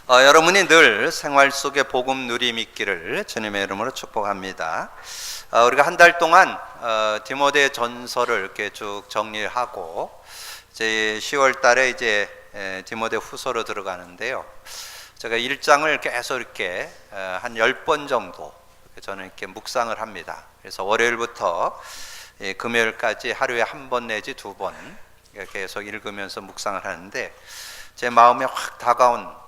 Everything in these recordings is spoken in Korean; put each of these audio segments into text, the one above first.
여러분이 늘 생활 속에 복음 누림 있기를 주님의 이름으로 축복합니다. 우리가 한 달 동안 디모데 전서를 이렇게 쭉 정리하고 이제 10월 달에 이제 디모데 후서로 들어가는데요. 제가 1장을 계속 이렇게 한 10번 정도 저는 이렇게 묵상을 합니다. 그래서 월요일부터 금요일까지 하루에 한 번 내지 두 번 계속 읽으면서 묵상을 하는데 제 마음에 확 다가온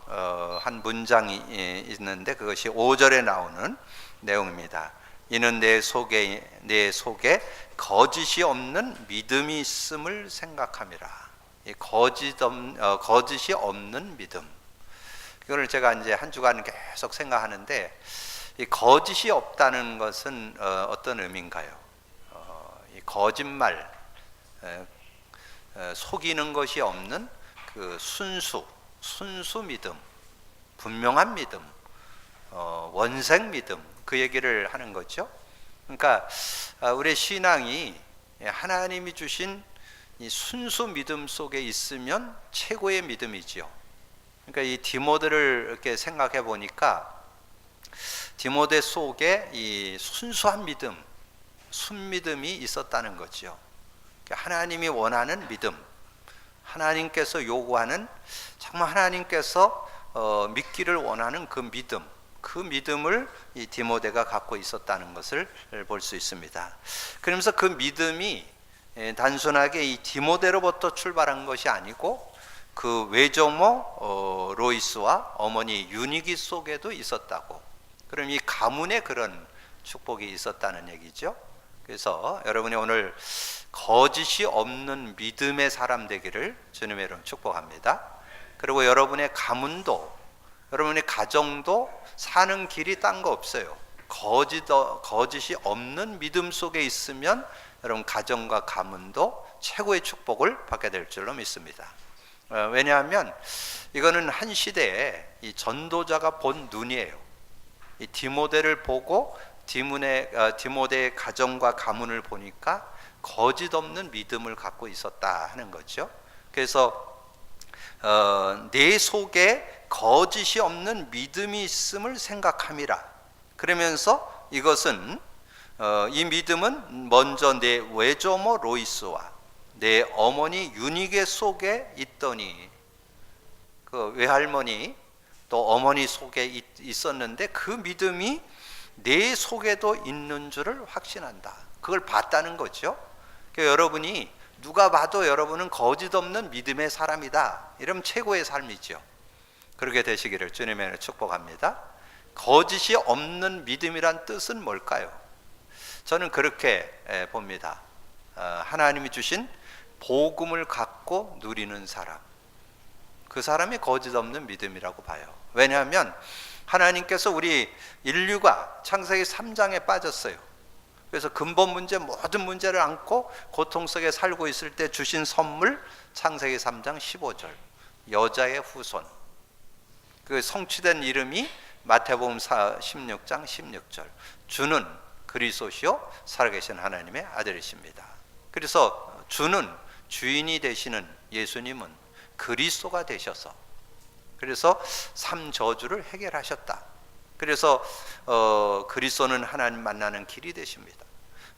한 문장이 있는데 그것이 5절에 나오는 내용입니다. 이는 내 속에 거짓이 없는 믿음이 있음을 생각함이라. 거짓이 없는 믿음. 이거를 제가 이제 한 주간 계속 생각하는데 이 거짓이 없다는 것은 어떤 의미인가요? 이 거짓말, 속이는 것이 없는 그 순수 믿음, 분명한 믿음, 원생 믿음, 그 얘기를 하는 거죠. 그러니까 우리의 신앙이 하나님이 주신 이 순수 믿음 속에 있으면 최고의 믿음이지요. 그러니까 이 디모데를 이렇게 생각해 보니까 디모데 속에 이 순수한 믿음, 순믿음이 있었다는 거죠. 하나님이 원하는 믿음, 하나님께서 요구하는, 정말 하나님께서 믿기를 원하는 그 믿음을 이 디모데가 갖고 있었다는 것을 볼 수 있습니다. 그러면서 그 믿음이 단순하게 이 디모데로부터 출발한 것이 아니고 그 외조모 로이스와 어머니 유니기 속에도 있었다고. 그럼 이 가문에 그런 축복이 있었다는 얘기죠. 그래서 여러분이 오늘 거짓이 없는 믿음의 사람 되기를 주님의 이름으로 축복합니다. 그리고 여러분의 가문도, 여러분의 가정도 사는 길이 딴 거 없어요. 거짓이 없는 믿음 속에 있으면 여러분 가정과 가문도 최고의 축복을 받게 될 줄로 믿습니다. 왜냐하면 이거는 한 시대에 이 전도자가 본 눈이에요. 이 디모데를 보고 디모데의 가정과 가문을 보니까 거짓 없는 믿음을 갖고 있었다 하는 거죠. 그래서 내 속에 거짓이 없는 믿음이 있음을 생각함이라. 그러면서 이것은 이 믿음은 먼저 내 외조모 로이스와 내 어머니 유니게 속에 있더니, 그 외할머니 또 어머니 속에 있었는데 그 믿음이 내 속에도 있는 줄을 확신한다. 그걸 봤다는 거죠. 그러니까 여러분이 누가 봐도 여러분은 거짓 없는 믿음의 사람이다. 이러면 최고의 삶이죠. 그렇게 되시기를 주님의 축복합니다. 거짓이 없는 믿음이란 뜻은 뭘까요? 저는 그렇게 봅니다. 하나님이 주신 복음을 갖고 누리는 사람, 그 사람이 거짓 없는 믿음이라고 봐요. 왜냐하면 하나님께서 우리 인류가 창세기 3장에 빠졌어요. 그래서 근본 문제, 모든 문제를 안고 고통 속에 살고 있을 때 주신 선물, 창세기 3장 15절 여자의 후손, 그 성취된 이름이 마태복음 16장 16절 주는 그리스도시요 살아계신 하나님의 아들이십니다. 그래서 주는, 주인이 되시는 예수님은 그리스도가 되셔서, 그래서 삼저주를 해결하셨다. 그래서 그리스도는 하나님 만나는 길이 되십니다.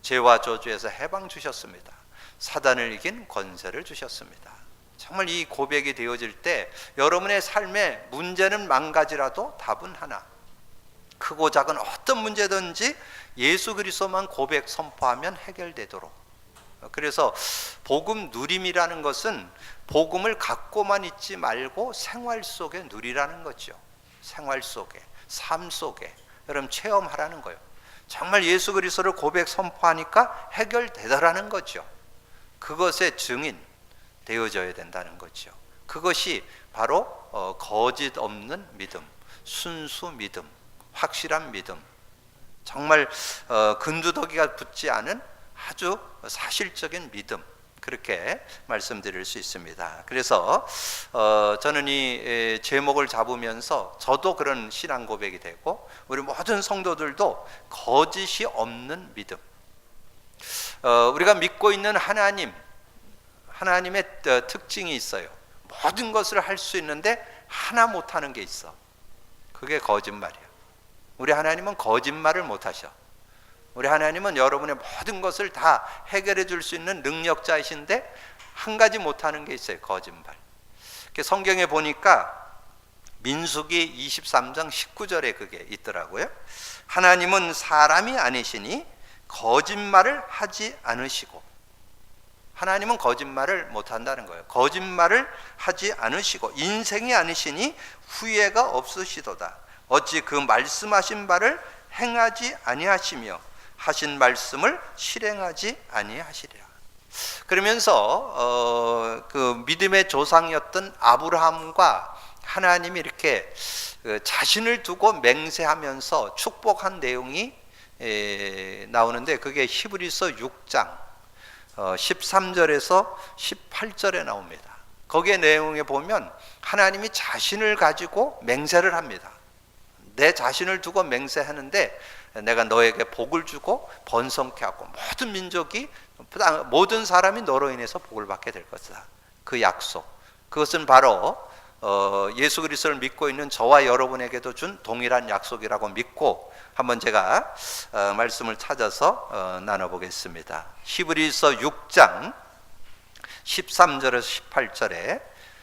죄와 저주에서 해방 주셨습니다. 사단을 이긴 권세를 주셨습니다. 정말 이 고백이 되어질 때 여러분의 삶의 문제는 망가지라도 답은 하나. 크고 작은 어떤 문제든지 예수 그리스도만 고백 선포하면 해결되도록. 그래서 복음 누림이라는 것은 복음을 갖고만 있지 말고 생활 속에 누리라는 거죠. 생활 속에, 삶 속에 여러분 체험하라는 거예요. 정말 예수 그리스도를 고백 선포하니까 해결되더라는 거죠. 그것의 증인 되어져야 된다는 거죠. 그것이 바로 거짓 없는 믿음, 순수 믿음, 확실한 믿음, 정말 근두더기가 붙지 않은 아주 사실적인 믿음, 그렇게 말씀드릴 수 있습니다. 그래서 저는 이 제목을 잡으면서 저도 그런 신앙 고백이 되고 우리 모든 성도들도 거짓이 없는 믿음, 우리가 믿고 있는 하나님의 특징이 있어요. 모든 것을 할 수 있는데 하나 못하는 게 있어. 그게 거짓말이에요. 우리 하나님은 거짓말을 못 하셔. 우리 하나님은 여러분의 모든 것을 다 해결해 줄 수 있는 능력자이신데 한 가지 못하는 게 있어요. 거짓말. 성경에 보니까 민수기 23장 19절에 그게 있더라고요. 하나님은 사람이 아니시니 거짓말을 하지 않으시고, 하나님은 거짓말을 못한다는 거예요. 거짓말을 하지 않으시고 인생이 아니시니 후회가 없으시도다. 어찌 그 말씀하신 바를 행하지 아니하시며 하신 말씀을 실행하지 아니하시리라. 그러면서 그 믿음의 조상이었던 아브라함과 하나님이 이렇게 자신을 두고 맹세하면서 축복한 내용이 나오는데, 그게 히브리서 6장 13절에서 18절에 나옵니다. 거기에 내용에 보면 하나님이 자신을 가지고 맹세를 합니다. 내 자신을 두고 맹세하는데 내가 너에게 복을 주고 번성케 하고 모든 민족이, 모든 사람이 너로 인해서 복을 받게 될 것이다. 그 약속, 그것은 바로 예수 그리스도를 믿고 있는 저와 여러분에게도 준 동일한 약속이라고 믿고 한번 제가 말씀을 찾아서 나눠보겠습니다. 히브리서 6장 13절에서 18절에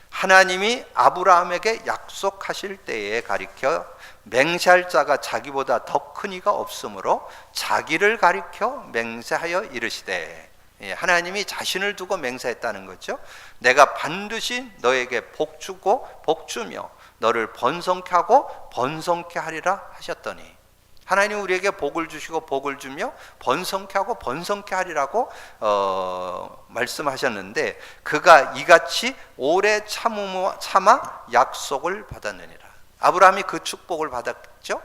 하나님이 아브라함에게 약속하실 때에 가리켜 맹세할 자가 자기보다 더 큰 이가 없으므로 자기를 가리켜 맹세하여 이르시되, 하나님이 자신을 두고 맹세했다는 거죠. 내가 반드시 너에게 복 주고 복 주며 너를 번성케 하고 번성케 하리라 하셨더니, 하나님 우리에게 복을 주시고 복을 주며 번성케 하고 번성케 하리라고 말씀하셨는데, 그가 이같이 오래 참아 약속을 받았느니라. 아브라함이 그 축복을 받았죠.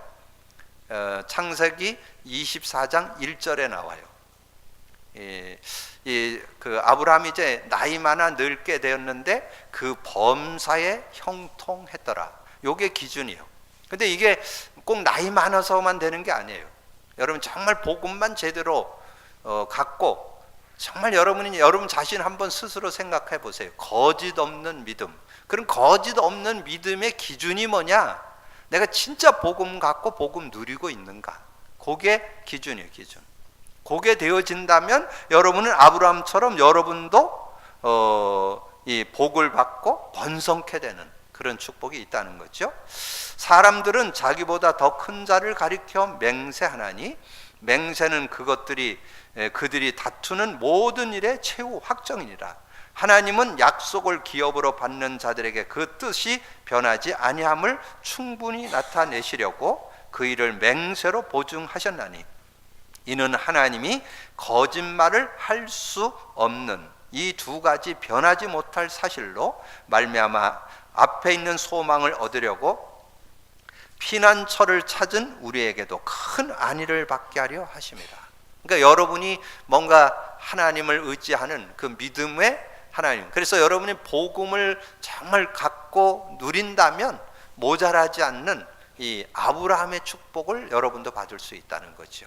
창세기 24장 1절에 나와요. 그 아브라함이 이제 나이 많아 늙게 되었는데 그 범사에 형통했더라. 요게 기준이에요. 근데 이게 꼭 나이 많아서만 되는 게 아니에요. 여러분 정말 복음만 제대로 갖고, 정말 여러분 자신 한번 스스로 생각해 보세요. 거짓 없는 믿음. 그럼 거짓 없는 믿음의 기준이 뭐냐? 내가 진짜 복음 갖고 복음 누리고 있는가? 그게 기준이에요. 기준. 그게 되어진다면 여러분은 아브라함처럼 여러분도 이 복을 받고 번성케 되는 그런 축복이 있다는 거죠. 사람들은 자기보다 더 큰 자를 가리켜 맹세하나니 맹세는 그들이 다투는 모든 일의 최후 확정이니라. 하나님은 약속을 기업으로 받는 자들에게 그 뜻이 변하지 아니함을 충분히 나타내시려고 그 일을 맹세로 보증하셨나니, 이는 하나님이 거짓말을 할 수 없는 이 두 가지 변하지 못할 사실로 말미암아 앞에 있는 소망을 얻으려고 피난처를 찾은 우리에게도 큰 안위를 받게 하려 하심이라. 그러니까 여러분이 뭔가 하나님을 의지하는 그 믿음의 하나님, 그래서 여러분이 복음을 정말 갖고 누린다면 모자라지 않는 이 아브라함의 축복을 여러분도 받을 수 있다는 거죠.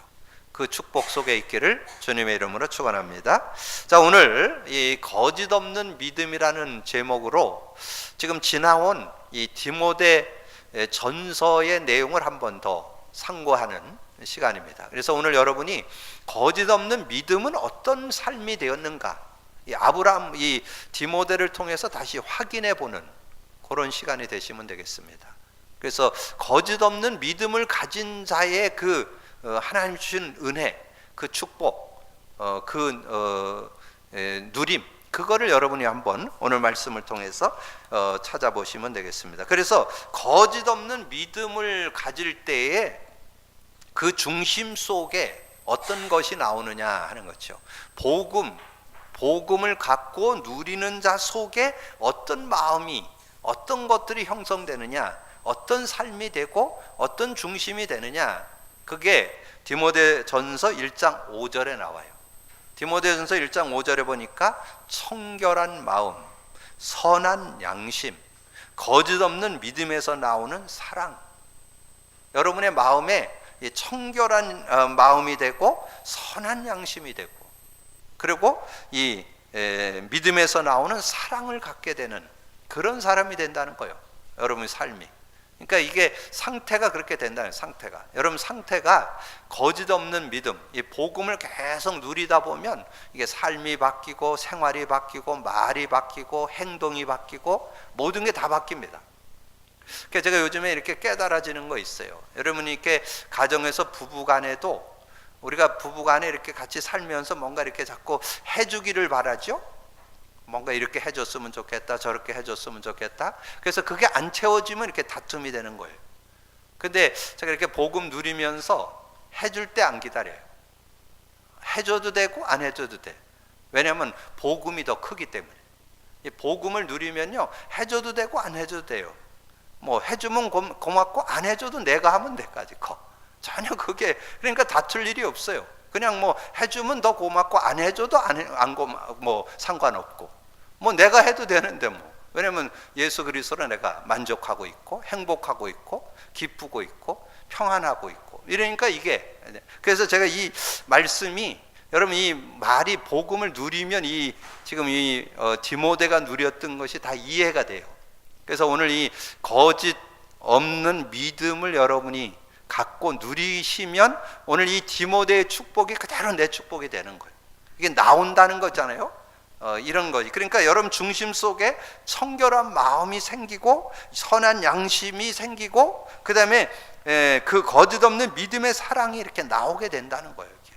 그 축복 속에 있기를 주님의 이름으로 축원합니다. 자, 오늘 이 거짓 없는 믿음이라는 제목으로 지금 지나온 이 디모데 전서의 내용을 한 번 더 상고하는 시간입니다. 그래서 오늘 여러분이 거짓 없는 믿음은 어떤 삶이 되었는가, 이 아브라함, 이 디모데를 통해서 다시 확인해 보는 그런 시간이 되시면 되겠습니다. 그래서 거짓 없는 믿음을 가진 자의 그 하나님 주신 은혜, 그 축복, 누림, 그거를 여러분이 한번 오늘 말씀을 통해서 찾아보시면 되겠습니다. 그래서 거짓 없는 믿음을 가질 때에 그 중심 속에 어떤 것이 나오느냐 하는 거죠. 복음을 갖고 누리는 자 속에 어떤 마음이, 어떤 것들이 형성되느냐, 어떤 삶이 되고 어떤 중심이 되느냐, 그게 디모데전서 1장 5절에 나와요. 디모데전서 1장 5절에 보니까 청결한 마음, 선한 양심, 거짓 없는 믿음에서 나오는 사랑. 여러분의 마음에 청결한 마음이 되고 선한 양심이 되고, 그리고 이 믿음에서 나오는 사랑을 갖게 되는 그런 사람이 된다는 거예요. 여러분의 삶이. 그러니까 이게 상태가 그렇게 된다는 상태가. 여러분 상태가 거짓 없는 믿음, 이 복음을 계속 누리다 보면 이게 삶이 바뀌고 생활이 바뀌고 말이 바뀌고 행동이 바뀌고 모든 게 다 바뀝니다. 그러니까 제가 요즘에 이렇게 깨달아지는 거 있어요. 여러분이 이렇게 가정에서 부부간에도 우리가 부부간에 이렇게 같이 살면서 뭔가 이렇게 자꾸 해주기를 바라죠. 뭔가 이렇게 해줬으면 좋겠다, 저렇게 해줬으면 좋겠다. 그래서 그게 안 채워지면 이렇게 다툼이 되는 거예요. 근데 제가 이렇게 복음 누리면서 해줄 때 안 기다려요. 해줘도 되고 안 해줘도 돼. 왜냐하면 복음이 더 크기 때문에. 이 복음을 누리면요, 해줘도 되고 안 해줘도 돼요. 뭐 해주면 고맙고 안 해줘도 내가 하면 돼까지 커. 전혀 그게, 그러니까 다툴 일이 없어요. 그냥 뭐 해주면 더 고맙고 안 해줘도 뭐 상관없고, 뭐 내가 해도 되는데 뭐. 왜냐면 예수 그리스도로 내가 만족하고 있고 행복하고 있고 기쁘고 있고 평안하고 있고 이러니까 이게. 그래서 제가 이 말씀이, 여러분 이 말이 복음을 누리면 지금 디모데가 누렸던 것이 다 이해가 돼요. 그래서 오늘 이 거짓 없는 믿음을 여러분이 갖고 누리시면 오늘 이 디모데의 축복이 그대로 내 축복이 되는 거예요. 이게 나온다는 거잖아요. 이런 거지. 그러니까 여러분 중심 속에 청결한 마음이 생기고 선한 양심이 생기고 그 다음에 그 거짓 없는 믿음의 사랑이 이렇게 나오게 된다는 거예요. 이렇게.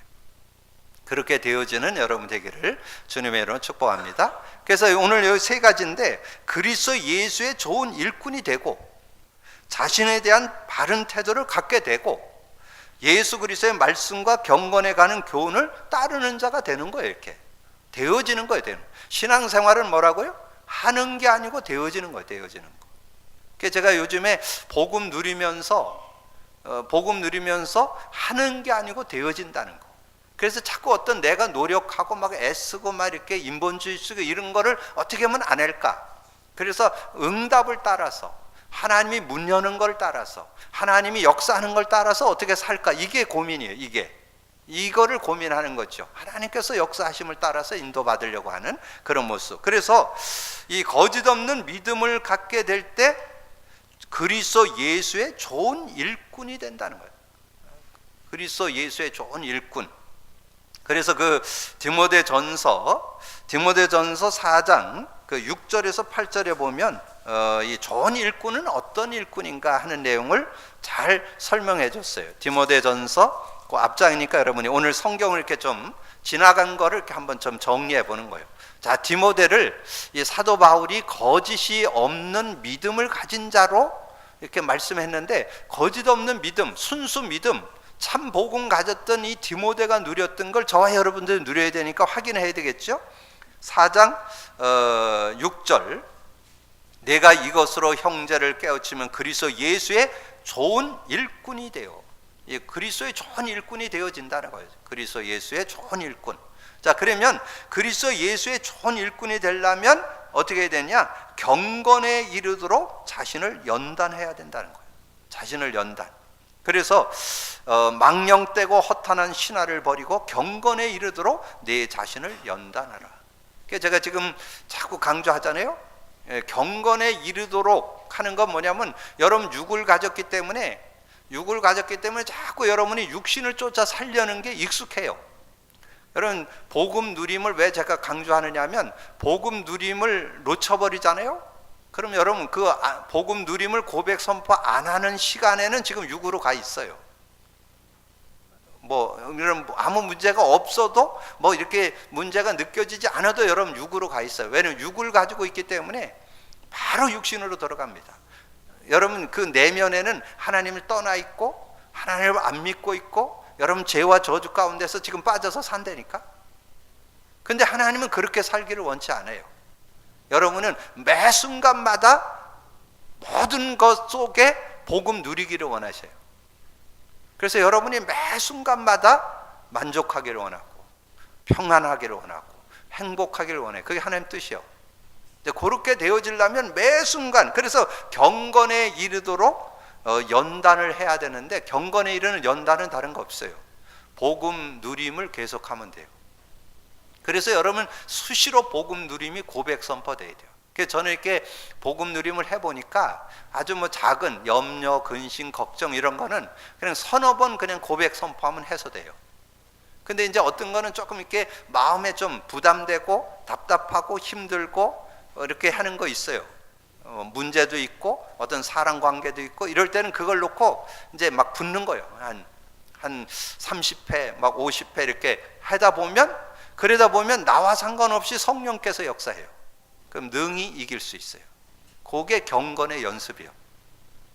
그렇게 되어지는 여러분 되기를 주님의 이름으로 축복합니다. 그래서 오늘 여기 세 가지인데, 그리스도 예수의 좋은 일꾼이 되고 자신에 대한 바른 태도를 갖게 되고 예수 그리스도의 말씀과 경건에 가는 교훈을 따르는 자가 되는 거예요. 이렇게 되어지는 거예요. 신앙생활은 뭐라고요? 하는 게 아니고 되어지는 거예요. 되어지는 거. 그래서 제가 요즘에 복음 누리면서 하는 게 아니고 되어진다는 거. 그래서 자꾸 어떤 내가 노력하고 막 애쓰고 막 이렇게 인본주의 쓰고 이런 거를 어떻게 하면 안 할까? 그래서 응답을 따라서, 하나님이 문 여는 걸 따라서, 하나님이 역사하는 걸 따라서 어떻게 살까? 이게 고민이에요. 이거를 고민하는 거죠. 하나님께서 역사하심을 따라서 인도받으려고 하는 그런 모습. 그래서 이 거짓 없는 믿음을 갖게 될 때 그리스도 예수의 좋은 일꾼이 된다는 거예요. 그리스도 예수의 좋은 일꾼. 그래서 그 디모데전서 4장 그 6절에서 8절에 보면 이 좋은 일꾼은 어떤 일꾼인가 하는 내용을 잘 설명해 줬어요. 디모데전서 그 앞장이니까 여러분이 오늘 성경을 이렇게 좀 지나간 거를 이렇게 한번 좀 정리해 보는 거예요. 자, 디모데를 이 사도 바울이 거짓이 없는 믿음을 가진 자로 이렇게 말씀했는데, 거짓 없는 믿음, 순수 믿음, 참 복음 가졌던 이 디모데가 누렸던 걸 저와 여러분들이 누려야 되니까 확인해야 되겠죠. 4장 6절, 내가 이것으로 형제를 깨우치면 그리스도 예수의 좋은 일꾼이 되어. 그리스도의 좋은 일꾼이 되어진다는 거예요. 그리스도 예수의 좋은 일꾼. 자, 그러면 그리스도 예수의 좋은 일꾼이 되려면 어떻게 해야 되냐? 경건에 이르도록 자신을 연단해야 된다는 거예요. 자신을 연단. 그래서 망령되고 허탄한 신화를 버리고 경건에 이르도록 내 자신을 연단하라. 그래서 제가 지금 자꾸 강조하잖아요. 경건에 이르도록 하는 건 뭐냐면, 여러분 육을 가졌기 때문에 자꾸 여러분이 육신을 쫓아 살려는 게 익숙해요. 여러분 복음 누림을 왜 제가 강조하느냐 하면, 복음 누림을 놓쳐버리잖아요. 그럼 여러분 그 복음 누림을 고백 선포 안 하는 시간에는 지금 육으로 가 있어요. 뭐 아무 문제가 없어도 뭐 이렇게 문제가 느껴지지 않아도 여러분 육으로 가 있어요. 왜냐하면 육을 가지고 있기 때문에 바로 육신으로 들어갑니다. 여러분 그 내면에는 하나님을 떠나 있고 하나님을 안 믿고 있고 여러분 죄와 저주 가운데서 지금 빠져서 산다니까. 근데 하나님은 그렇게 살기를 원치 않아요. 여러분은 매 순간마다 모든 것 속에 복음 누리기를 원하셔요. 그래서 여러분이 매 순간마다 만족하기를 원하고 평안하기를 원하고 행복하기를 원해요. 그게 하나님 뜻이요. 그렇게 되어지려면 매 순간, 그래서 경건에 이르도록 연단을 해야 되는데, 경건에 이르는 연단은 다른 거 없어요. 복음 누림을 계속하면 돼요. 그래서 여러분 수시로 복음 누림이 고백 선포돼야 돼요. 그래서 저는 이렇게 복음 누림을 해보니까 아주 뭐 작은 염려, 근심, 걱정 이런 거는 그냥 서너 번 그냥 고백 선포하면 해소돼요. 근데 이제 어떤 거는 조금 이렇게 마음에 좀 부담되고 답답하고 힘들고 이렇게 하는 거 있어요. 문제도 있고 어떤 사람 관계도 있고 이럴 때는 그걸 놓고 이제 막 붙는 거예요. 한 30회 막 50회 이렇게 하다 보면, 그러다 보면 나와 상관없이 성령께서 역사해요. 그럼 능히 이길 수 있어요. 그게 경건의 연습이에요.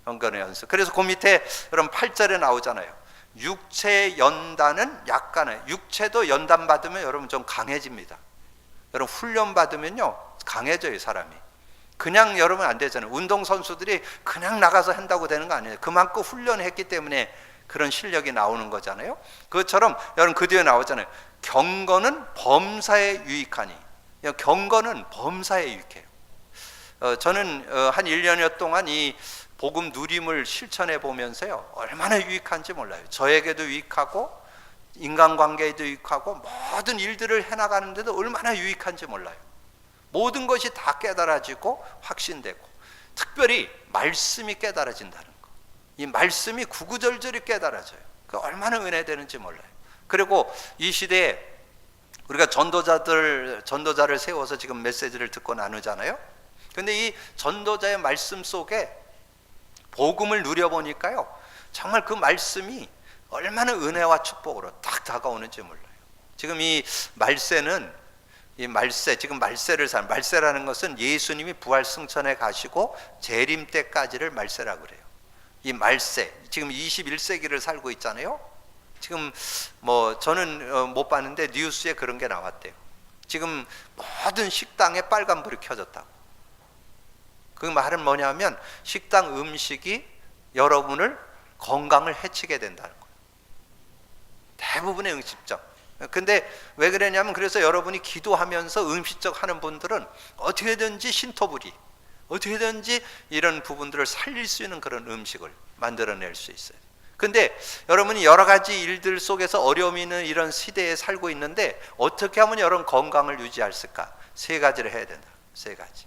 경건의 연습. 그래서 그 밑에 여러분 8절에 나오잖아요. 육체의 연단은 약간의, 육체도 연단 받으면 여러분 좀 강해집니다. 여러분 훈련 받으면요 강해져요 사람이. 그냥 여러분 안 되잖아요. 운동선수들이 그냥 나가서 한다고 되는 거 아니에요. 그만큼 훈련했기 때문에 그런 실력이 나오는 거잖아요. 그것처럼 여러분 그 뒤에 나오잖아요. 경건은 범사에 유익하니. 경건은 범사에 유익해요. 저는 한 1년여 동안 이 복음 누림을 실천해 보면서요 얼마나 유익한지 몰라요. 저에게도 유익하고 인간관계에도 유익하고 모든 일들을 해나가는데도 얼마나 유익한지 몰라요. 모든 것이 다 깨달아지고 확신되고, 특별히 말씀이 깨달아진다는 거. 이 말씀이 구구절절히 깨달아져요. 그 얼마나 은혜되는지 몰라요. 그리고 이 시대에 우리가 전도자를 세워서 지금 메시지를 듣고 나누잖아요. 근데 이 전도자의 말씀 속에 복음을 누려보니까요 정말 그 말씀이 얼마나 은혜와 축복으로 딱 다가오는지 몰라요. 지금 이 말세는, 지금 말세라는 것은 예수님이 부활 승천에 가시고 재림 때까지를 말세라고 그래요. 이 말세, 지금 21세기를 살고 있잖아요. 지금 뭐 저는 못 봤는데 뉴스에 그런 게 나왔대요. 지금 모든 식당에 빨간불이 켜졌다고. 그 말은 뭐냐면 식당 음식이 여러분을 건강을 해치게 된다는 거예요. 대부분의 음식점. 근데 왜 그러냐면, 그래서 여러분이 기도하면서 음식적 하는 분들은 어떻게든지 신토부리, 어떻게든지 이런 부분들을 살릴 수 있는 그런 음식을 만들어낼 수 있어요. 근데 여러분이 여러 가지 일들 속에서 어려움이 있는 이런 시대에 살고 있는데 어떻게 하면 여러분 건강을 유지할 수 있을까? 세 가지를 해야 된다. 세 가지.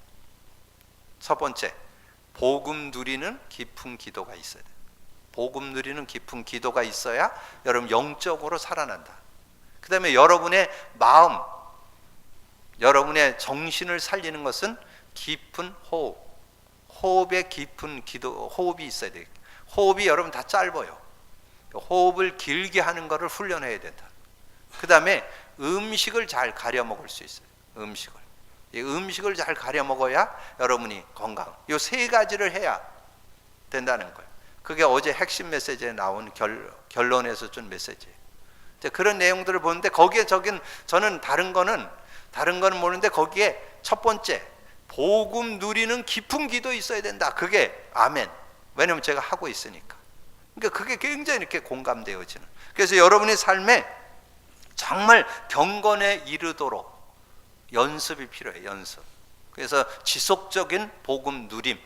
첫 번째, 복음 누리는 깊은 기도가 있어야 돼요. 복음 누리는 깊은 기도가 있어야 여러분 영적으로 살아난다. 그 다음에 여러분의 마음, 여러분의 정신을 살리는 것은 깊은 호흡, 호흡의 깊은 기도, 호흡이 있어야 돼요. 호흡이 여러분 다 짧아요. 호흡을 길게 하는 것을 훈련해야 된다. 그 다음에 음식을 잘 가려 먹을 수 있어요. 음식을 잘 가려 먹어야 여러분이 건강. 이 세 가지를 해야 된다는 거예요. 그게 어제 핵심 메시지에 나온 결론에서 준 메시지예요. 그런 내용들을 보는데 거기에 저는 다른 거는 모르는데 거기에 첫 번째, 복음 누리는 깊은 기도 있어야 된다. 그게 아멘. 왜냐면 제가 하고 있으니까. 그러니까 그게 굉장히 이렇게 공감되어지는. 그래서 여러분의 삶에 정말 경건에 이르도록 연습이 필요해요. 연습. 그래서 지속적인 복음 누림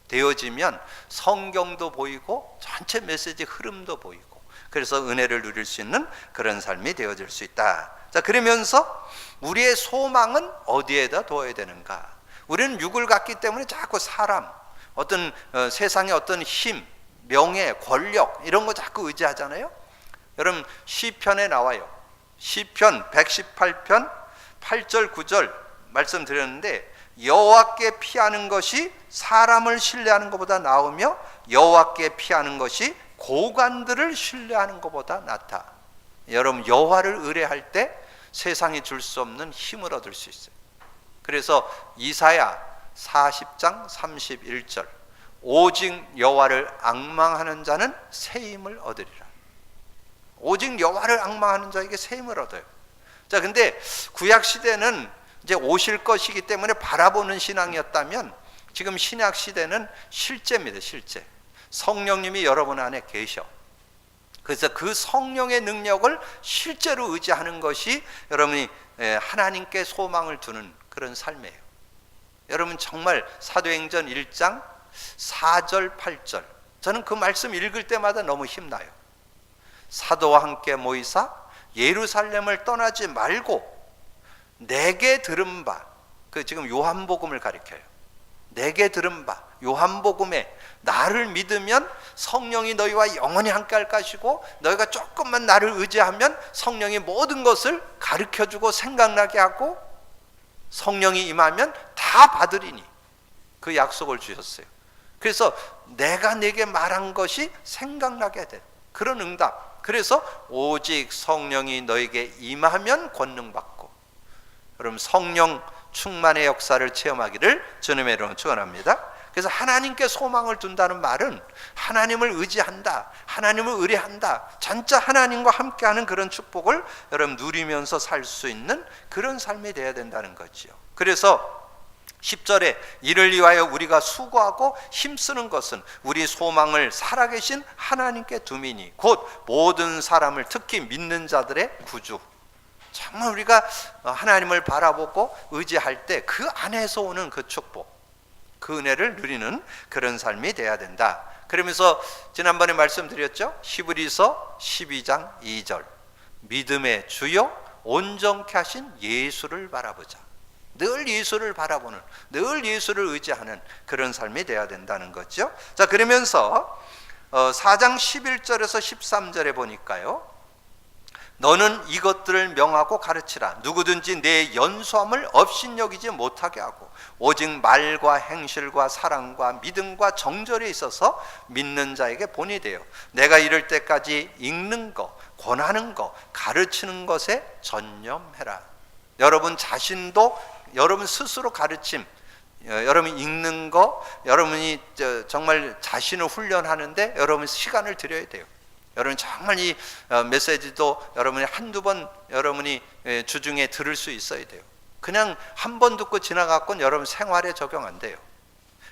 되어지면 성경도 보이고 전체 메시지 흐름도 보이고, 그래서 은혜를 누릴 수 있는 그런 삶이 되어질 수 있다. 자, 그러면서 우리의 소망은 어디에다 둬야 되는가? 우리는 육을 갖기 때문에 자꾸 사람, 어떤 세상의 어떤 힘, 명예, 권력 이런 거 자꾸 의지하잖아요. 여러분 시편에 나와요. 시편 118편 8절 9절 말씀드렸는데, 여호와께 피하는 것이 사람을 신뢰하는 것보다 나으며 여호와께 피하는 것이 고관들을 신뢰하는 것보다 낫다. 여러분 여호와를 의뢰할 때 세상이 줄 수 없는 힘을 얻을 수 있어요. 그래서 이사야 40장 31절, 오직 여호와를 앙망하는 자는 새 힘을 얻으리라. 오직 여호와를 앙망하는 자에게 새 힘을 얻어요. 자, 근데 구약 시대는 이제 오실 것이기 때문에 바라보는 신앙이었다면, 지금 신약 시대는 실제입니다. 실제. 성령님이 여러분 안에 계셔. 그래서 그 성령의 능력을 실제로 의지하는 것이 여러분이 하나님께 소망을 두는 그런 삶이에요. 여러분 정말 사도행전 1장 4절 8절, 저는 그 말씀 읽을 때마다 너무 힘나요. 사도와 함께 모이사 예루살렘을 떠나지 말고 내게 들은 바, 그 지금 요한복음을 가리켜요. 내게 들은 바 요한복음에 나를 믿으면 성령이 너희와 영원히 함께 할 것이고 너희가 조금만 나를 의지하면 성령이 모든 것을 가르쳐주고 생각나게 하고 성령이 임하면 다 받으리니 그 약속을 주셨어요. 그래서 내가 내게 말한 것이 생각나게 된 그런 응답. 그래서 오직 성령이 너에게 임하면 권능 받고, 여러분 성령 충만의 역사를 체험하기를 주님의 이름으로 축원합니다. 그래서 하나님께 소망을 둔다는 말은 하나님을 의지한다, 하나님을 의뢰한다, 진짜 하나님과 함께하는 그런 축복을 여러분 누리면서 살 수 있는 그런 삶이 되어야 된다는 거죠. 그래서 10절에 이를 위하여 우리가 수고하고 힘쓰는 것은 우리 소망을 살아계신 하나님께 둠이니 곧 모든 사람을 특히 믿는 자들의 구주. 정말 우리가 하나님을 바라보고 의지할 때 그 안에서 오는 그 축복, 그 은혜를 누리는 그런 삶이 돼야 된다. 그러면서 지난번에 말씀드렸죠. 히브리서 12장 2절 믿음의 주요 온전케 하신 예수를 바라보자. 늘 예수를 바라보는, 늘 예수를 의지하는 그런 삶이 돼야 된다는 거죠. 자, 그러면서 4장 11절에서 13절에 보니까요, 너는 이것들을 명하고 가르치라. 누구든지 내 연소함을 업신여기지 못하게 하고 오직 말과 행실과 사랑과 믿음과 정절에 있어서 믿는 자에게 본이 되어 내가 이를 때까지 읽는 것, 권하는 것, 가르치는 것에 전념해라. 여러분 자신도 여러분 스스로 가르침, 여러분 읽는 거, 여러분이 정말 자신을 훈련하는데 여러분 시간을 들여야 돼요. 여러분 정말 이 메시지도 여러분이 한두 번 여러분이 주중에 들을 수 있어야 돼요. 그냥 한 번 듣고 지나갔건 여러분 생활에 적용 안 돼요.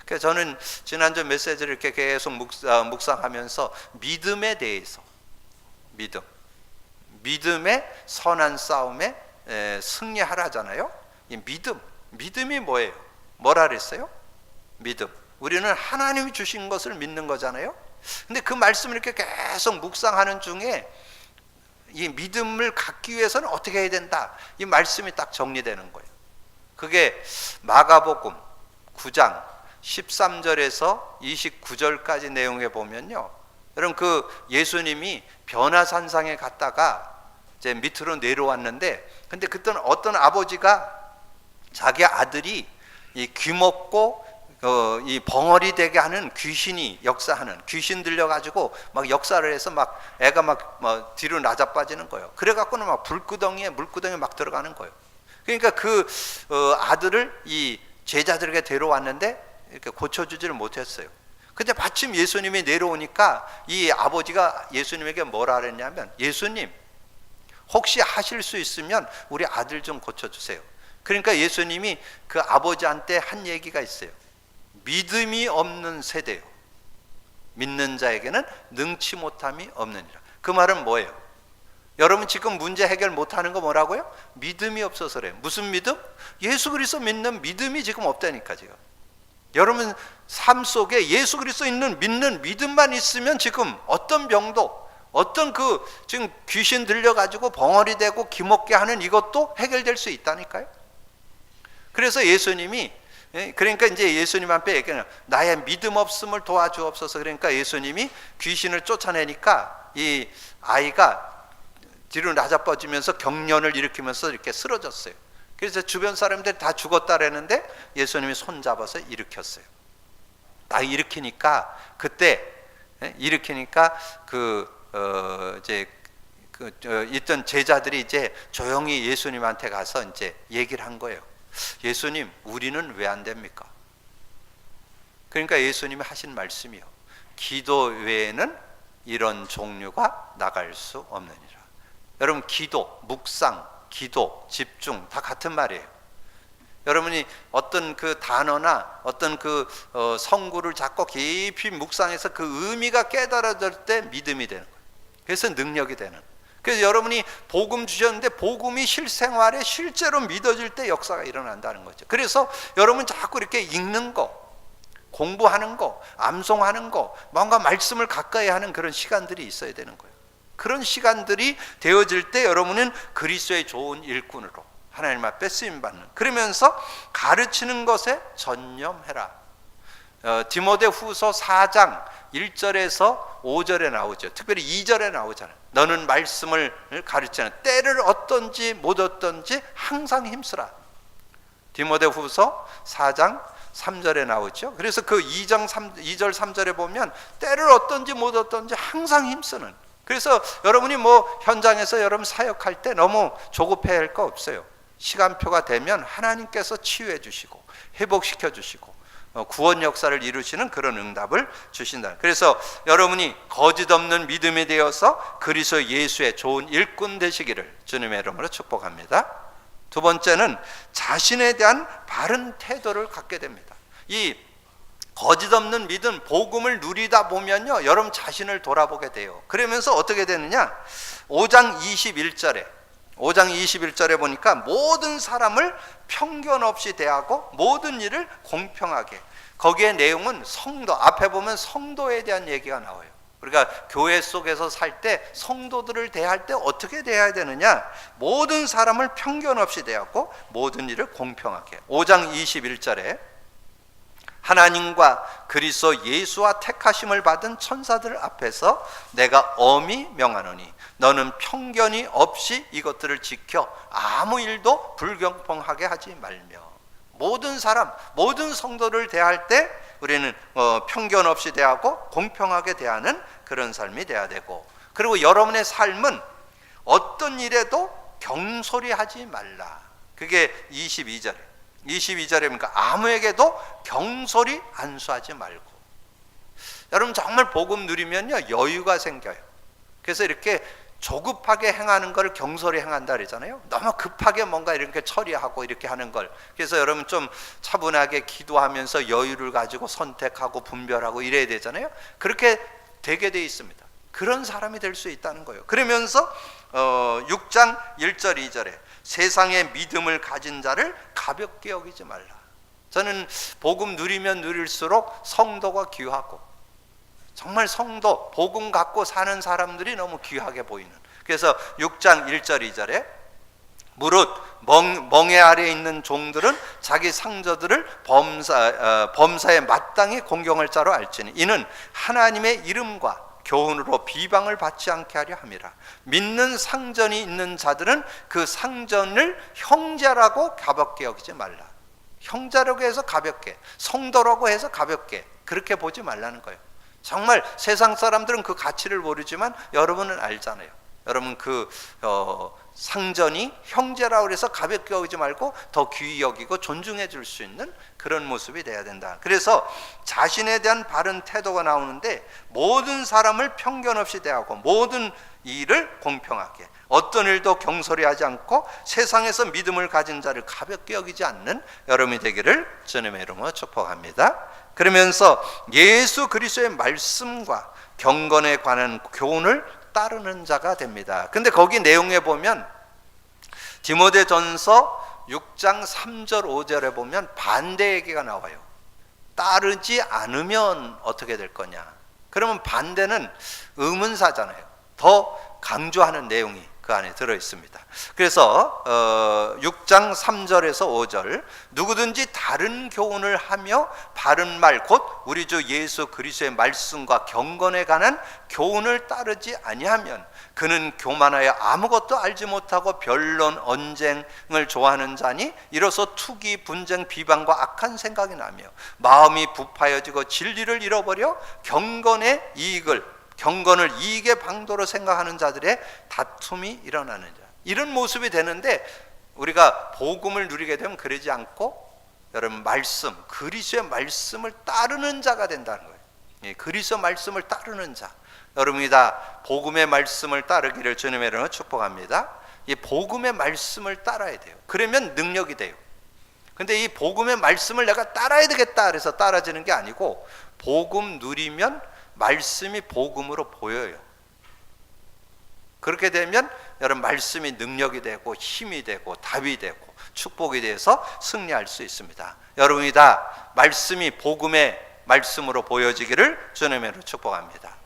그래서 저는 지난주 메시지를 이렇게 계속 묵상하면서 믿음에 대해서, 믿음의 선한 싸움에 승리하라잖아요. 이 믿음이 뭐예요? 뭐라 그랬어요? 믿음. 우리는 하나님이 주신 것을 믿는 거잖아요. 근데 그 말씀을 이렇게 계속 묵상하는 중에 이 믿음을 갖기 위해서는 어떻게 해야 된다, 이 말씀이 딱 정리되는 거예요. 그게 마가복음 9장 13절에서 29절까지 내용에 보면요, 여러분 그 예수님이 변화산상에 갔다가 이제 밑으로 내려왔는데, 근데 그때는 어떤 아버지가 자기 아들이 이 귀먹고 이 벙어리 되게 하는 귀신이 역사하는, 귀신 들려가지고 막 역사를 해서 막 애가 막 뒤로 낮아빠지는 거예요. 그래갖고는 막 물구덩이에 막 들어가는 거예요. 그러니까 그 아들을 이 제자들에게 데려왔는데 이렇게 고쳐주지를 못했어요. 근데 마침 예수님이 내려오니까 이 아버지가 예수님에게 뭐라 그랬냐면, 예수님 혹시 하실 수 있으면 우리 아들 좀 고쳐주세요. 그러니까 예수님이 그 아버지한테 한 얘기가 있어요. 믿음이 없는 세대요, 믿는 자에게는 능치 못함이 없느니라. 그 말은 뭐예요? 여러분 지금 문제 해결 못하는 거 뭐라고요? 믿음이 없어서 그래요. 무슨 믿음? 예수 그리스도 믿는 믿음이 지금 없다니까. 지금 여러분 삶 속에 예수 그리스도 믿는 믿음만 있으면 지금 어떤 병도, 어떤 그 지금 귀신 들려가지고 벙어리 되고 기먹게 하는 이것도 해결될 수 있다니까요. 그래서 예수님이, 그러니까 이제 예수님 앞에 얘기하는, 나의 믿음 없음을 도와주옵소서. 그러니까 예수님이 귀신을 쫓아내니까 이 아이가 뒤로 낮아빠지면서 경련을 일으키면서 이렇게 쓰러졌어요. 그래서 주변 사람들이 다 죽었다 그랬는데 예수님이 손잡아서 일으켰어요. 딱 일으키니까, 그때 일으키니까 있던 제자들이 이제 조용히 예수님한테 가서 이제 얘기를 한 거예요. 예수님, 우리는 왜 안 됩니까? 그러니까 예수님이 하신 말씀이요, 기도 외에는 이런 종류가 나갈 수 없느니라. 여러분 기도, 묵상, 기도, 집중 다 같은 말이에요. 여러분이 어떤 그 단어나 어떤 그 성구를 잡고 깊이 묵상해서 그 의미가 깨달아질 때 믿음이 되는 거예요. 그래서 능력이 되는. 그래서 여러분이 복음 주셨는데 복음이 실생활에 실제로 믿어질 때 역사가 일어난다는 거죠. 그래서 여러분 자꾸 이렇게 읽는 거, 공부하는 거, 암송하는 거, 뭔가 말씀을 가까이 하는 그런 시간들이 있어야 되는 거예요. 그런 시간들이 되어질 때 여러분은 그리스도의 좋은 일꾼으로, 하나님 앞에 쓰임받는. 그러면서 가르치는 것에 전념해라. 디모데후서 4장 1절에서 5절에 나오죠. 특별히 2절에 나오잖아요. 너는 말씀을 가르치는 때를 어떤지 못 어떤지 항상 힘쓰라. 디모데후서 4장 3절에 나오죠. 그래서 그 2절 3절에 보면 때를 어떤지 못 어떤지 항상 힘쓰는. 그래서 여러분이 뭐 현장에서 여러분 사역할 때 너무 조급해야 할 거 없어요. 시간표가 되면 하나님께서 치유해 주시고 회복시켜 주시고 구원 역사를 이루시는 그런 응답을 주신다. 그래서 여러분이 거짓 없는 믿음이 되어서 그리스도 예수의 좋은 일꾼 되시기를 주님의 이름으로 축복합니다. 두 번째는 자신에 대한 바른 태도를 갖게 됩니다. 이 거짓 없는 믿음, 복음을 누리다 보면요, 여러분 자신을 돌아보게 돼요. 그러면서 어떻게 되느냐? 5장 21절에 보니까 모든 사람을 편견 없이 대하고 모든 일을 공평하게. 거기에 내용은 성도, 앞에 보면 성도에 대한 얘기가 나와요. 우리가 교회 속에서 살 때 성도들을 대할 때 어떻게 대해야 되느냐? 모든 사람을 편견 없이 대하고 모든 일을 공평하게. 5장 21절에 하나님과 그리스도 예수와 택하심을 받은 천사들 앞에서 내가 엄히 명하노니 너는 편견이 없이 이것들을 지켜 아무 일도 불공평하게 하지 말며. 모든 사람, 모든 성도를 대할 때 우리는 편견 없이 대하고 공평하게 대하는 그런 삶이 돼야 되고, 그리고 여러분의 삶은 어떤 일에도 경솔히 하지 말라. 그게 22절에 보니까 아무에게도 경솔히 안수하지 말고. 여러분 정말 복음 누리면요 여유가 생겨요. 그래서 이렇게 조급하게 행하는 걸 경솔히 행한다 그러잖아요. 너무 급하게 뭔가 이렇게 처리하고 이렇게 하는 걸. 그래서 여러분 좀 차분하게 기도하면서 여유를 가지고 선택하고 분별하고 이래야 되잖아요. 그렇게 되게 돼 있습니다. 그런 사람이 될 수 있다는 거예요. 그러면서 6장 1절 2절에 세상의 믿음을 가진 자를 가볍게 여기지 말라. 저는 복음 누리면 누릴수록 성도가 귀하고, 정말 성도, 복음 갖고 사는 사람들이 너무 귀하게 보이는. 그래서 6장 1절 2절에 무릇 멍에 아래에 있는 종들은 자기 상저들을 범사에 마땅히 공경할 자로 알지니 이는 하나님의 이름과 교훈으로 비방을 받지 않게 하려 함이라. 믿는 상전이 있는 자들은 그 상전을 형제라고 가볍게 여기지 말라. 형제라고 해서 가볍게, 성도라고 해서 가볍게 그렇게 보지 말라는 거예요. 정말 세상 사람들은 그 가치를 모르지만 여러분은 알잖아요. 여러분 그 상전이 형제라고 해서 가볍게 여기지 말고 더 귀히 여기고 존중해 줄 수 있는 그런 모습이 돼야 된다. 그래서 자신에 대한 바른 태도가 나오는데 모든 사람을 편견 없이 대하고 모든 일을 공평하게, 어떤 일도 경솔히 하지 않고 세상에서 믿음을 가진 자를 가볍게 여기지 않는 여러분이 되기를 주님의 이름으로 축복합니다. 그러면서 예수 그리스도의 말씀과 경건에 관한 교훈을 따르는 자가 됩니다. 근데 거기 내용에 보면 디모데전서 6장 3절 5절에 보면 반대 얘기가 나와요. 따르지 않으면 어떻게 될 거냐? 그러면 반대는 의문사잖아요. 더 강조하는 내용이 그 안에 들어 있습니다. 그래서 6장 3절에서 5절 누구든지 다른 교훈을 하며 바른 말 곧 우리 주 예수 그리스도의 말씀과 경건에 관한 교훈을 따르지 아니하면 그는 교만하여 아무것도 알지 못하고 변론 언쟁을 좋아하는 자니 이로써 투기 분쟁 비방과 악한 생각이 나며 마음이 부파여지고 진리를 잃어버려 경건의 경건을 이익의 방도로 생각하는 자들의 다툼이 일어나는 자. 이런 모습이 되는데 우리가 복음을 누리게 되면 그러지 않고 여러분 말씀, 그리스도의 말씀을 따르는 자가 된다는 거예요. 예, 그리스도 말씀을 따르는 자. 여러분이 다 복음의 말씀을 따르기를 주님의 이름으로 축복합니다. 이 복음의 말씀을 따라야 돼요. 그러면 능력이 돼요. 근데 이 복음의 말씀을 내가 따라야 되겠다 그래서 따라지는 게 아니고 복음 누리면 말씀이 복음으로 보여요. 그렇게 되면 여러분 말씀이 능력이 되고 힘이 되고 답이 되고 축복이 돼서 승리할 수 있습니다. 여러분이 다 말씀이 복음의 말씀으로 보여지기를 주님으로 축복합니다.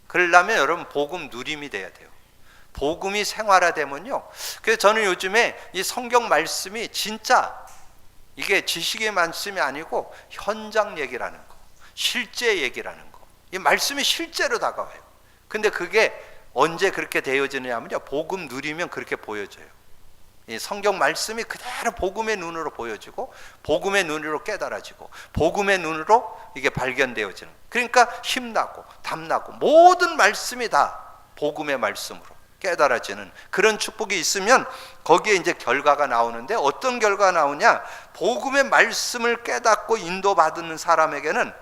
그러려면 여러분 복음 누림이 돼야 돼요. 복음이 생활화되면요. 그래서 저는 요즘에 이 성경 말씀이 진짜 이게 지식의 말씀이 아니고 현장 얘기라는 거, 실제 얘기라는 거. 이 말씀이 실제로 다가와요. 근데 그게 언제 그렇게 되어지느냐면요, 복음 누리면 그렇게 보여져요. 이 성경 말씀이 그대로 복음의 눈으로 보여지고, 복음의 눈으로 깨달아지고, 복음의 눈으로 이게 발견되어지는. 그러니까 힘나고 담나고 모든 말씀이 다 복음의 말씀으로 깨달아지는 그런 축복이 있으면 거기에 이제 결과가 나오는데, 어떤 결과가 나오냐? 복음의 말씀을 깨닫고 인도받는 사람에게는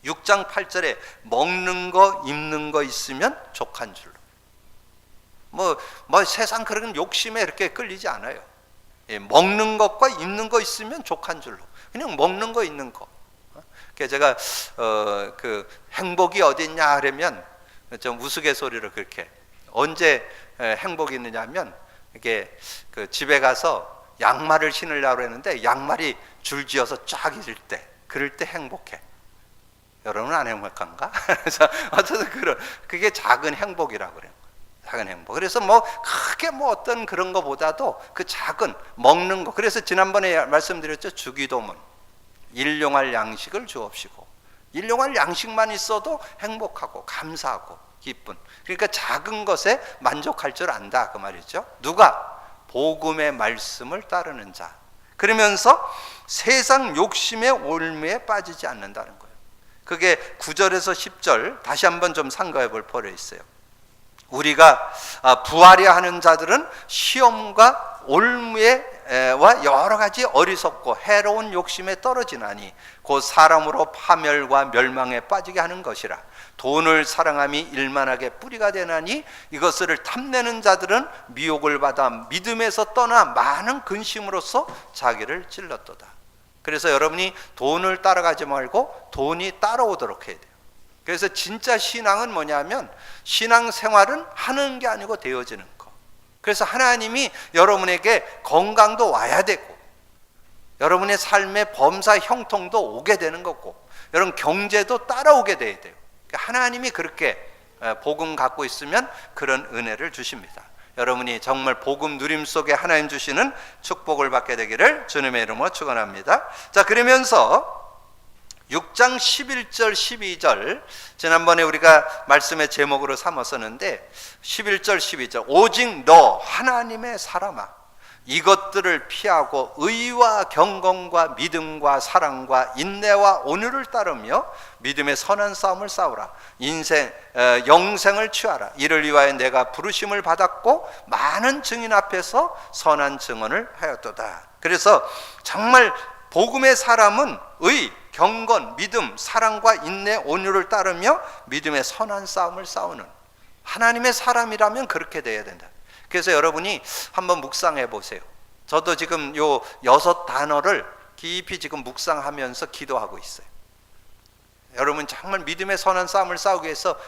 6장 8절에 먹는 거 입는 거 있으면 족한 줄로. 뭐 세상 그런 욕심에 이렇게 끌리지 않아요. 먹는 것과 입는 거 있으면 족한 줄로. 그냥 먹는 거 있는 거. 그래서 제가 그 행복이 어디 있냐 하려면 좀 우스갯소리로 그렇게, 언제 행복이 있느냐 하면, 이게 그 집에 가서 양말을 신으려고 했는데 양말이 줄지어서 쫙 있을 때, 그럴 때 행복해. 여러분은 안 행복한가? 그래서 어쨌든 그게 작은 행복이라고 그래요. 작은 행복. 그래서 뭐 크게 뭐 어떤 그런 거보다도 그 작은 먹는 거. 그래서 지난번에 말씀드렸죠. 주기도문. 일용할 양식을 주옵시고. 일용할 양식만 있어도 행복하고 감사하고 기쁜. 그러니까 작은 것에 만족할 줄 안다, 그 말이죠. 누가? 복음의 말씀을 따르는 자. 그러면서 세상 욕심의 올무에 빠지지 않는다는 거예요. 그게 9절에서 10절 다시 한번 좀 상고해 볼 필요 있어요. 우리가 부하려 하는 자들은 시험과 올무와 여러 가지 어리석고 해로운 욕심에 떨어지나니 곧 사람으로 파멸과 멸망에 빠지게 하는 것이라. 돈을 사랑함이 일만하게 뿌리가 되나니 이것을 탐내는 자들은 미혹을 받아 믿음에서 떠나 많은 근심으로써 자기를 찔렀도다. 그래서 여러분이 돈을 따라가지 말고 돈이 따라오도록 해야 돼요. 그래서 진짜 신앙은 뭐냐면, 신앙생활은 하는 게 아니고 되어지는 거. 그래서 하나님이 여러분에게 건강도 와야 되고, 여러분의 삶의 범사 형통도 오게 되는 거고, 여러분 경제도 따라오게 돼야 돼요. 하나님이 그렇게 복음 갖고 있으면 그런 은혜를 주십니다. 여러분이 정말 복음 누림 속에 하나님 주시는 축복을 받게 되기를 주님의 이름으로 축원합니다. 자, 그러면서 6장 11절 12절, 지난번에 우리가 말씀의 제목으로 삼았었는데 11절 12절, 오직 너 하나님의 사람아 이것들을 피하고 의와 경건과 믿음과 사랑과 인내와 온유를 따르며 믿음의 선한 싸움을 싸우라. 영생을 취하라. 이를 위하여 내가 부르심을 받았고 많은 증인 앞에서 선한 증언을 하였도다. 그래서 정말 복음의 사람은 의, 경건, 믿음, 사랑과 인내, 온유를 따르며 믿음의 선한 싸움을 싸우는 하나님의 사람이라면 그렇게 돼야 된다. 그래서 여러분이 한번 묵상해 보세요. 저도 지금 요 6단어를 깊이 지금 묵상하면서 기도하고 있어요. 여러분 정말 믿음의 선한 싸움을 싸우기 위해서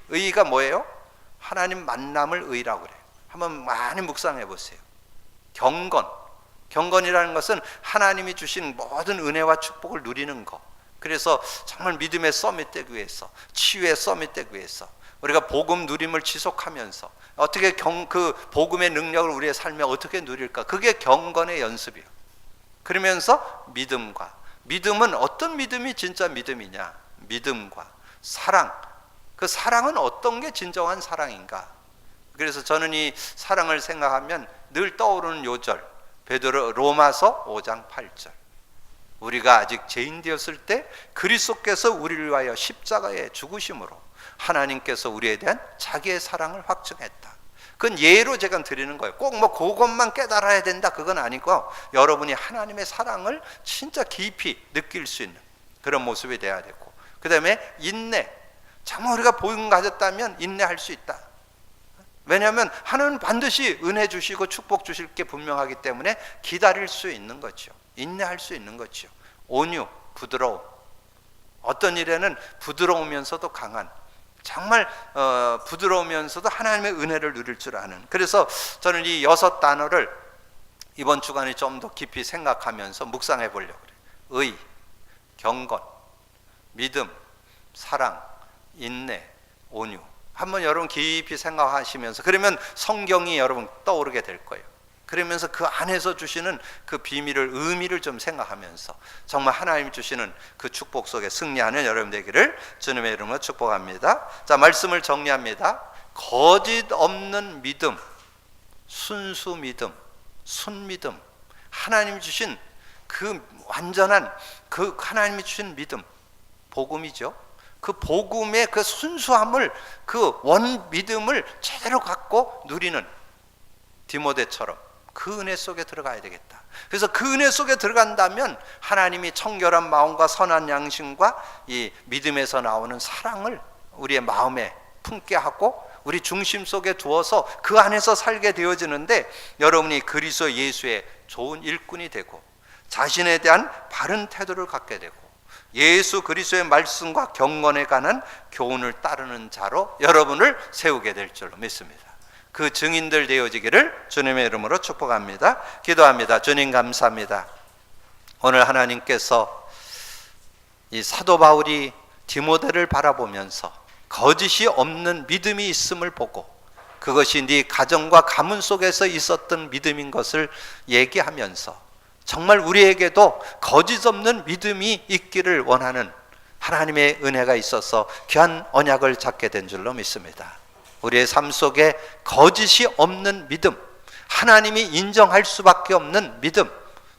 의가 뭐예요? 하나님 만남을 의라고 그래요. 한번 많이 묵상해 보세요. 경건이라는 것은 하나님이 주신 모든 은혜와 축복을 누리는 것. 그래서 정말 믿음의 서밋 되기 위해서, 치유의 서밋 되기 위해서 우리가 복음 누림을 지속하면서 어떻게 그 복음의 능력을 우리의 삶에 어떻게 누릴까? 그게 경건의 연습이에요. 그러면서 믿음은 어떤 믿음이 진짜 믿음이냐? 믿음과 사랑. 그 사랑은 어떤 게 진정한 사랑인가? 그래서 저는 이 사랑을 생각하면 늘 떠오르는 요절, 베드로 로마서 5장 8절. 우리가 아직 죄인 되었을 때 그리스도께서 우리를 위하여 십자가에 죽으심으로 하나님께서 우리에 대한 자기의 사랑을 확증했다. 그건 예로 제가 드리는 거예요. 꼭 뭐 그것만 깨달아야 된다 그건 아니고, 여러분이 하나님의 사랑을 진짜 깊이 느낄 수 있는 그런 모습이 돼야 되고, 그 다음에 인내. 정말 우리가 복음 가졌다면 인내할 수 있다. 왜냐하면 하나님은 반드시 은혜 주시고 축복 주실 게 분명하기 때문에 기다릴 수 있는 거죠. 인내할 수 있는 거죠. 온유, 부드러움. 어떤 일에는 부드러우면서도 강한, 정말 부드러우면서도 하나님의 은혜를 누릴 줄 아는. 그래서 저는 이 6단어를 이번 주간에 좀 더 깊이 생각하면서 묵상해 보려고 그래요. 의, 경건, 믿음, 사랑, 인내, 온유. 한번 여러분 깊이 생각하시면서, 그러면 성경이 여러분 떠오르게 될 거예요. 그러면서 그 안에서 주시는 그 비밀을, 의미를 좀 생각하면서 정말 하나님 주시는 그 축복 속에 승리하는 여러분 되기를 주님의 이름으로 축복합니다. 자, 말씀을 정리합니다. 거짓 없는 믿음, 순수 믿음, 순믿음, 하나님 주신 그 완전한 그 하나님이 주신 믿음, 복음이죠. 그 복음의 그 순수함을, 그 원 믿음을 제대로 갖고 누리는 디모데처럼 그 은혜 속에 들어가야 되겠다. 그래서 그 은혜 속에 들어간다면 하나님이 청결한 마음과 선한 양심과 이 믿음에서 나오는 사랑을 우리의 마음에 품게 하고 우리 중심 속에 두어서 그 안에서 살게 되어지는데, 여러분이 그리스도 예수의 좋은 일꾼이 되고 자신에 대한 바른 태도를 갖게 되고 예수 그리스도의 말씀과 경건에 관한 교훈을 따르는 자로 여러분을 세우게 될 줄로 믿습니다. 그 증인들 되어지기를 주님의 이름으로 축복합니다. 기도합니다. 주님 감사합니다. 오늘 하나님께서 이 사도 바울이 디모데를 바라보면서 거짓이 없는 믿음이 있음을 보고 그것이 네 가정과 가문 속에서 있었던 믿음인 것을 얘기하면서 정말 우리에게도 거짓 없는 믿음이 있기를 원하는 하나님의 은혜가 있어서 귀한 언약을 잡게 된 줄로 믿습니다. 우리의 삶 속에 거짓이 없는 믿음, 하나님이 인정할 수밖에 없는 믿음,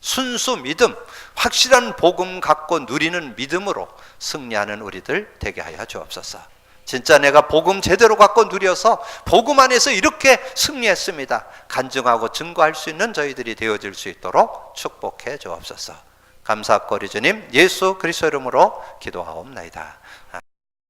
순수 믿음, 확실한 복음 갖고 누리는 믿음으로 승리하는 우리들 되게 하여 주옵소서. 진짜 내가 복음 제대로 갖고 누려서 복음 안에서 이렇게 승리했습니다, 간증하고 증거할 수 있는 저희들이 되어질 수 있도록 축복해 주옵소서. 감사하고 우리 주님 예수 그리스도 이름으로 기도하옵나이다.